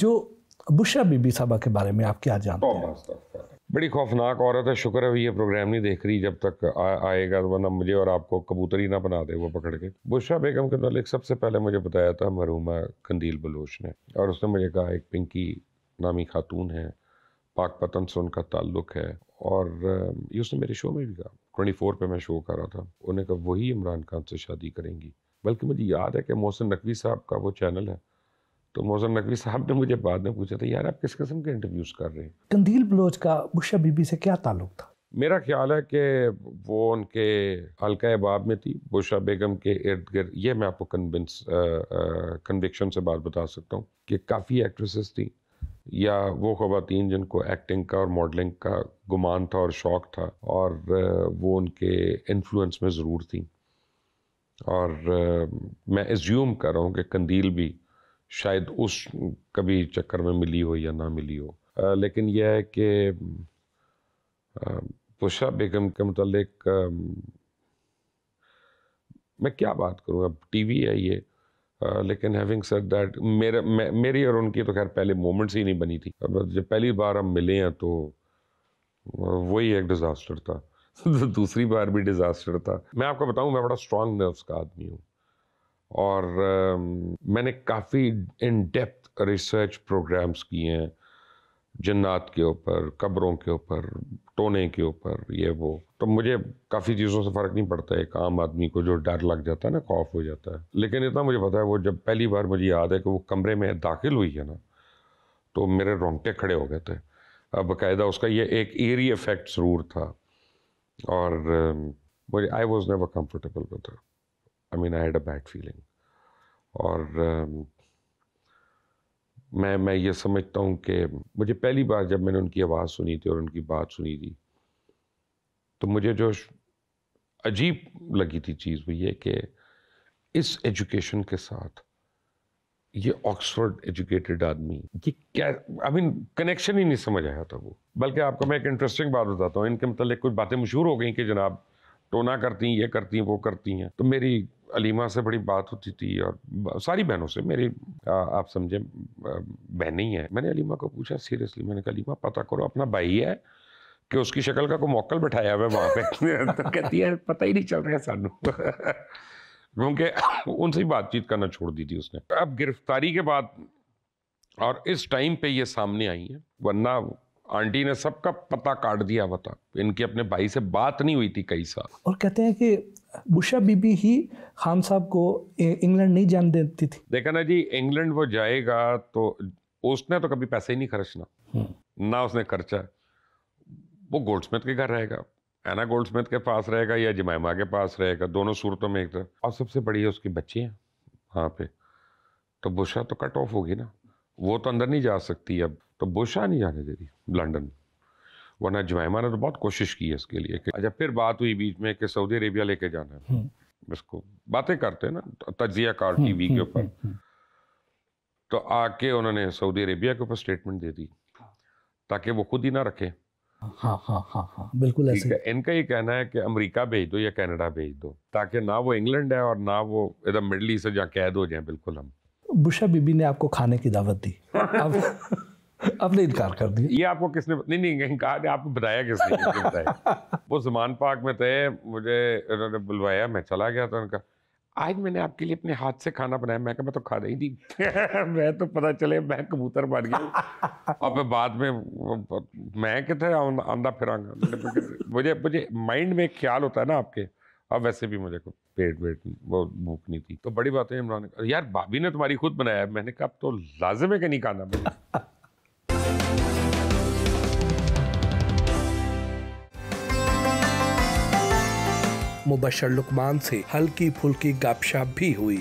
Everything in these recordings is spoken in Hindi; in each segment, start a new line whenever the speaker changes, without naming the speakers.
जो बुशरा बीबी साहबा के बारे में आप क्या जानते हैं?
बड़ी खौफनाक औरत है। शुक्र है ये प्रोग्राम नहीं देख रही जब तक आएगा, वरना मुझे और आपको कबूतरी ना बना दे वो पकड़ के। बुशरा बेगम के मतलब सबसे पहले मुझे बताया था मरहुमा कंदील बलोच ने, और उसने मुझे कहा एक पिंकी नामी खातून है, पाकपतन से उनका ताल्लुक है। और ये उसने मेरे शो में भी कहा, 24 पे मैं शो कर रहा था, उन्होंने कहा वही इमरान खान से शादी करेंगी। बल्कि मुझे याद है कि मोहसिन नकवी साहब का वो चैनल है, तो मोहसिन नकवी साहब ने मुझे बाद में पूछा था, यार आप किस किस्म के इंटरव्यूज़ कर रहे हैं?
कंदील बलोच का बुशरा बीबी से क्या ताल्लुक था?
मेरा ख्याल है कि वो उनके हल्का बाब में थी, बुशरा बेगम के इर्द गिर्द। ये मैं आपको कन्विक्शन से बात बता सकता हूँ कि काफ़ी एक्ट्रेसेस थी या वो ख़वातीन जिनको एक्टिंग का और मॉडलिंग का गुमान था और शौक़ था, और वो उनके इन्फ्लुएंस में ज़रूर थी। और मैं एज्यूम कर रहा हूँ कि कंदील भी शायद उस कभी चक्कर में मिली हो या ना मिली हो। लेकिन यह है कि बुशरा बेगम के मुतालिक मैं क्या बात करूँ, अब टीवी है ये। लेकिन हैविंग सेड दैट मेरी और उनकी तो खैर पहले मोमेंट्स ही नहीं बनी थी। अब जब पहली बार हम मिले हैं तो वही एक डिज़ास्टर था दूसरी बार भी डिज़ास्टर था। मैं आपको बताऊं, मैं बड़ा स्ट्रॉन्ग नर्व्स का आदमी हूँ, और मैंने काफ़ी इन डेप्थ रिसर्च प्रोग्राम्स किए हैं, जन्नात के ऊपर, कब्रों के ऊपर, टोने के ऊपर, ये वो। तो मुझे काफ़ी चीज़ों से फ़र्क नहीं पड़ता है एक आम आदमी को जो डर लग जाता है ना, खौफ हो जाता है। लेकिन इतना मुझे पता है, वो जब पहली बार मुझे याद है कि वो कमरे में दाखिल हुई है ना, तो मेरे रोंगटे खड़े हो गए थे। अब बाकायदा उसका ये एक eerie इफेक्ट ज़रूर था, और मुझे I was never comfortable with her. I mean I had a bad feeling. और मैं ये समझता हूँ कि मुझे पहली बार जब मैंने उनकी आवाज़ सुनी थी और उनकी बात सुनी थी, तो मुझे जो अजीब लगी थी चीज़ वो ये कि इस एजुकेशन के साथ ये ऑक्सफोर्ड एजुकेटेड आदमी, ये क्या, आई मीन कनेक्शन ही नहीं समझ आया था वो। बल्कि आपको मैं एक इंटरेस्टिंग बात बताता हूँ, इनके मतलब कुछ बातें मशहूर हो गई कि जनाब टोना करती हैं, ये करती हैं, वो करती हैं। तो मेरी अलीमा से बड़ी बात होती थी, और सारी बहनों से, मेरी आप समझे बहनें ही हैं। मैंने अलीमा को पूछा सीरियसली, मैंने कहा अलीमा पता करो अपना भाई है कि उसकी शक्ल का कोई मौकल बैठाया हुआ है वहाँ पे तो कहती है पता ही नहीं चल रहा है सानू क्योंकि उनसे बातचीत करना छोड़ दी थी उसने। अब गिरफ्तारी के बाद और इस टाइम पे ये सामने आई है, वरना आंटी ने सबका पता काट दिया हुआ था। इनकी अपने भाई से बात नहीं हुई थी कई साल।
और कहते हैं कि बुशरा बीबी ही खान साहब को इंग्लैंड नहीं जाने देती थी।
देखा ना जी, इंग्लैंड वो जाएगा तो उसने तो कभी पैसे ही नहीं खर्चना, ना उसने खर्चा। वो गोल्डस्मिथ के घर रहेगा, एना गोल्डस्मिथ के पास रहेगा या जमाइमा के पास रहेगा, दोनों सूरतों में एक तरह। और सबसे बड़ी है उसकी बच्ची है वहाँ पे, तो बुशरा तो कट ऑफ होगी ना, वो तो अंदर नहीं जा सकती अब, तो बुशरा नहीं जाने दे रही लंदन। वरना जमाइमा ने तो बहुत कोशिश की है इसके लिए कि अच्छा, फिर बात हुई बीच में कि सऊदी अरेबिया लेके जाना है इसको, बातें करते हैं ना तजिया कार टीवी के ऊपर। तो आके उन्होंने सऊदी अरेबिया के ऊपर स्टेटमेंट दे दी ताकि वो खुद ही ना रखे।
हाँ, बिल्कुल ऐसे।
इनका ये कहना है कि अमेरिका भेज दो या कनाडा भेज दो, ताकि ना वो इंग्लैंड है और ना वो इधर मिडल ईस्ट से जहाँ कैद हो जाए बिल्कुल हम।
बुशरा बीबी ने आपको खाने की दावत दी, आपने इनकार कर दिया।
ये आपको किसने नहीं इनकार आपको बताया किसने बताया? वो ज़मान पाक में थे, मुझे उन्होंने बुलवाया, मैं चला गया था। उनका आज मैंने आपके लिए अपने हाथ से खाना बनाया। मैं कहा मैं तो खा रही थी मैं तो पता चले मैं कबूतर बन गया और फिर बाद में मैं कितने आंदा फिरांगा। मुझे माइंड में एक ख्याल होता है ना आपके, अब वैसे भी मुझे को पेट वेट वो भूख नहीं थी। तो बड़ी बात है इमरान, यार भाभी ने तुम्हारी खुद बनाया। मैंने कहा अब तो लाजिम है कि नहीं खाना मैंने।
मुबशर लुकमान से हल्की फुल्की गपशप भी हुई।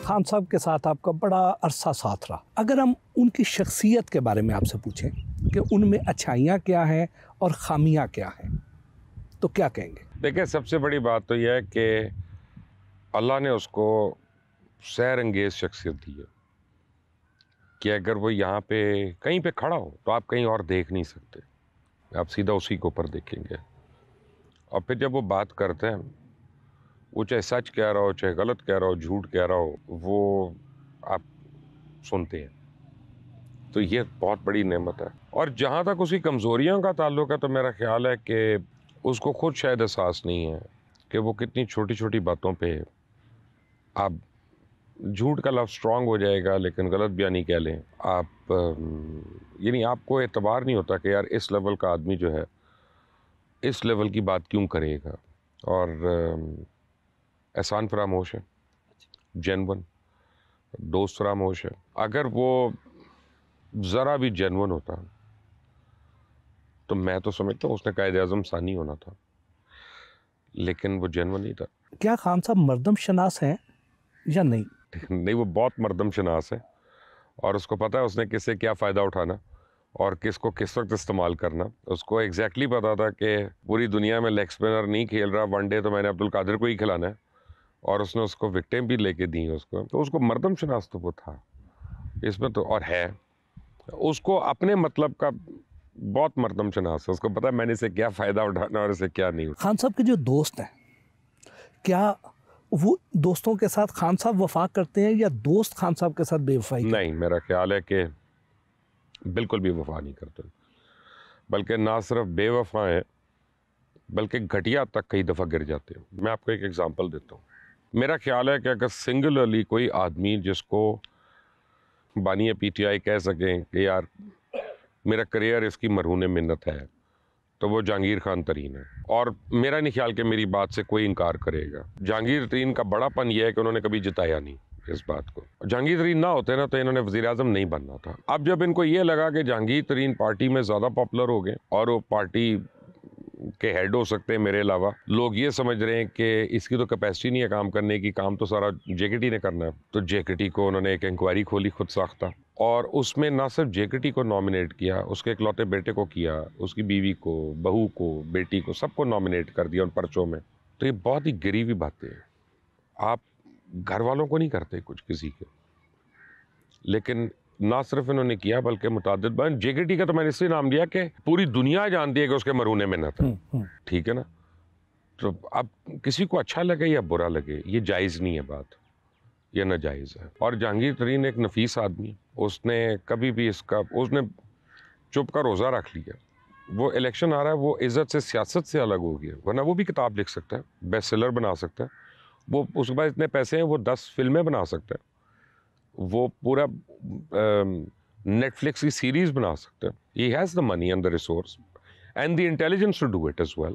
खान साहब के साथ आपका बड़ा अरसा साथ रहा। अगर हम उनकी शख्सियत के बारे में आपसे पूछें कि उनमें अच्छाइयाँ क्या हैं और खामियाँ क्या हैं, तो क्या कहेंगे?
देखिए, सबसे बड़ी बात तो यह है कि अल्लाह ने उसको सैर अंगेज शख्सियत दी है कि अगर वो यहाँ पे कहीं पे खड़ा हो तो आप कहीं और देख नहीं सकते, आप सीधा उसी के ऊपर देखेंगे। और फिर जब वो बात करते हैं, वो चाहे सच कह रहा हो, चाहे गलत कह रहा हो, झूठ कह रहा हो, वो आप सुनते हैं। तो ये बहुत बड़ी नेमत है। और जहाँ तक उसकी कमज़ोरियों का ताल्लुक है तो मेरा ख्याल है कि उसको खुद शायद एहसास नहीं है कि वो कितनी छोटी छोटी बातों पे, आप झूठ का लफ्ज़ स्ट्रॉन्ग हो जाएगा लेकिन गलत बयानी कह लें आप, यानी आपको एतबार नहीं होता कि यार इस लेवल का आदमी जो है इस लेवल की बात क्यों करेगा। और एहसान फरामोश है, जेन्युइन दोस्त फरामोश है। अगर वो ज़रा भी जेन्युइन होता तो मैं तो समझता हूँ उसने कायद-ए-आज़म सानी होना था, लेकिन वो जेन्युइन नहीं था।
क्या खान साहब मर्दम शनास हैं या नहीं?
नहीं, वो बहुत मर्दम शनास है और उसको पता है उसने किससे क्या फ़ायदा उठाना और किसको किस वक्त इस्तेमाल करना। उसको एग्जैक्टली पता था कि पूरी दुनिया में लेग स्पिनर नहीं खेल रहा, वनडे तो मैंने अब्दुल कादिर को ही खिलाना है, और उसने उसको विकेटें भी लेके दी उसको। तो उसको मर्दम शनास तो वो था इसमें तो, और है उसको अपने मतलब का बहुत मर्दम शनास है। उसको पता है मैंने इसे क्या फ़ायदा उठाना और इसे क्या नहीं।
खान साहब के जो दोस्त हैं, क्या वो दोस्तों के साथ खान साहब वफा करते हैं या दोस्त खान साहब के साथ बेवफाई?
नहीं, मेरा ख्याल है कि बिल्कुल भी वफा नहीं करते, बल्कि ना सिर्फ बेवफा हैं बल्कि घटिया तक कई दफ़ा गिर जाते हैं। मैं आपको एक एग्जांपल देता हूँ। मेरा ख्याल है कि अगर सिंगुलरली कोई आदमी जिसको बानी पीटीआई कह सकें कि यार मेरा करियर इसकी मरहून मिन्नत है, तो वो जहांगीर खान तरीन है। और मेरा नहीं ख्याल कि मेरी बात से कोई इनकार करेगा। जहांगीर तरीन का बड़ापन यह है कि उन्होंने कभी जिताया नहीं इस बात को। जहांगीर तरीन ना होते ना तो इन्होंने वज़ीर आज़म नहीं बनना था। अब जब इनको ये लगा कि जहांगीर तरीन पार्टी में ज़्यादा पॉपुलर हो गए और वो पार्टी के हेड हो सकते हैं मेरे अलावा, लोग ये समझ रहे हैं कि इसकी तो कैपेसिटी नहीं है काम करने की, काम तो सारा जेकेटी ने करना है, तो जेकेटी को उन्होंने एक इंक्वायरी खोली खुद साख्ता, और उसमें ना सिर्फ जेकेटी को नॉमिनेट किया, उसके इकलौते बेटे को किया, उसकी बीवी को, बहू को, बेटी को, सबको नॉमिनेट कर दिया उन पर्चों में। तो ये बहुत ही गरीबी बातें हैं। आप घर वालों को नहीं करते कुछ किसी के, लेकिन ना सिर्फ इन्होंने किया बल्कि मुतादिद बन। जेकेटी का तो मैंने इसलिए नाम लिया कि पूरी दुनिया जानती है कि उसके मरहूने मिन्नत है, ठीक है ना। तो अब किसी को अच्छा लगे या बुरा लगे ये जायज़ नहीं है बात, यह नाजायज़ है। और जहांगीर तरीन एक नफीस आदमी, उसने कभी भी इसका, उसने चुप का रोज़ा रख लिया। वो इलेक्शन आ रहा है, वो इज़्ज़त से सियासत से अलग हो गया, वरना वो भी किताब लिख सकता है, बेस्ट सेलर बना सकता है, वो उसके पास इतने पैसे हैं वो 10 फिल्में बना सकता है, वो पूरा नेटफ्लिक्स की सीरीज बना सकते हैं। He has the money and the resource and the intelligence to do it as well.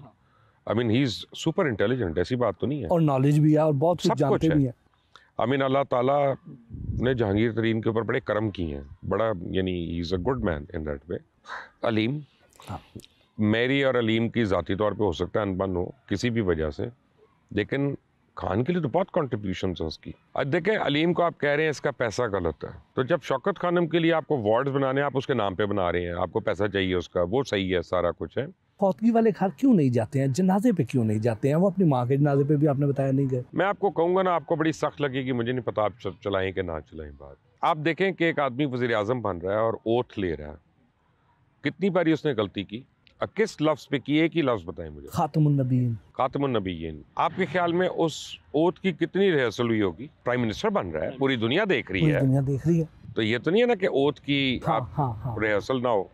I mean he is super intelligent, ऐसी बात तो नहीं है,
और नॉलेज भी है और बहुत कुछ
सब
जानते
कुछ
भी
है।
हैं।
आई मीन अल्लाह ताला ने जहांगीर तरीन के ऊपर बड़े करम किए हैं, बड़ा, यानी he is a good man in that way. Aleem, मेरी और अलीम की ज़ाती तौर पे हो सकता है अनबन हो किसी भी वजह से, लेकिन खान के लिए तो बहुत कॉन्ट्रीब्यूशन है उसकी। अब देखें, अलीम को आप कह रहे हैं इसका पैसा गलत है, तो जब शौकत खानम के लिए आपको वार्ड्स बनाने, आप उसके नाम पे बना रहे हैं, आपको पैसा चाहिए उसका, वो सही है, सारा कुछ है।
फौतगी वाले घर क्यों नहीं जाते हैं, जनाजे पे क्यों नहीं जाते हैं? वो अपनी माँ के जनाजे पे भी आपने बताया नहीं गए।
मैं आपको कहूँगा ना, आपको बड़ी सख्त लगेगी, मुझे नहीं पता आप चलाएं कि ना चलाएं बात। आप देखें कि एक आदमी वज़ीर आज़म बन रहा है और ओथ ले रहा है, कितनी बारी उसने गलती की, किस लफ्ज़ पे की, एक ही लफ्ज़ बताएं मुझे,
खातमुन नबीयीन।
खातमुन नबीयीन। आपके ख्याल में उस ओथ की कितनी रिहर्सल हुई होगी? प्राइम मिनिस्टर बन रहा है, पूरी दुनिया देख रही
पूरी
है,
दुनिया देख रही है।
तो ये तो नहीं है ना कि ओथ की
हाँ,
आप
हाँ, हाँ।
रिहर्सल ना हो।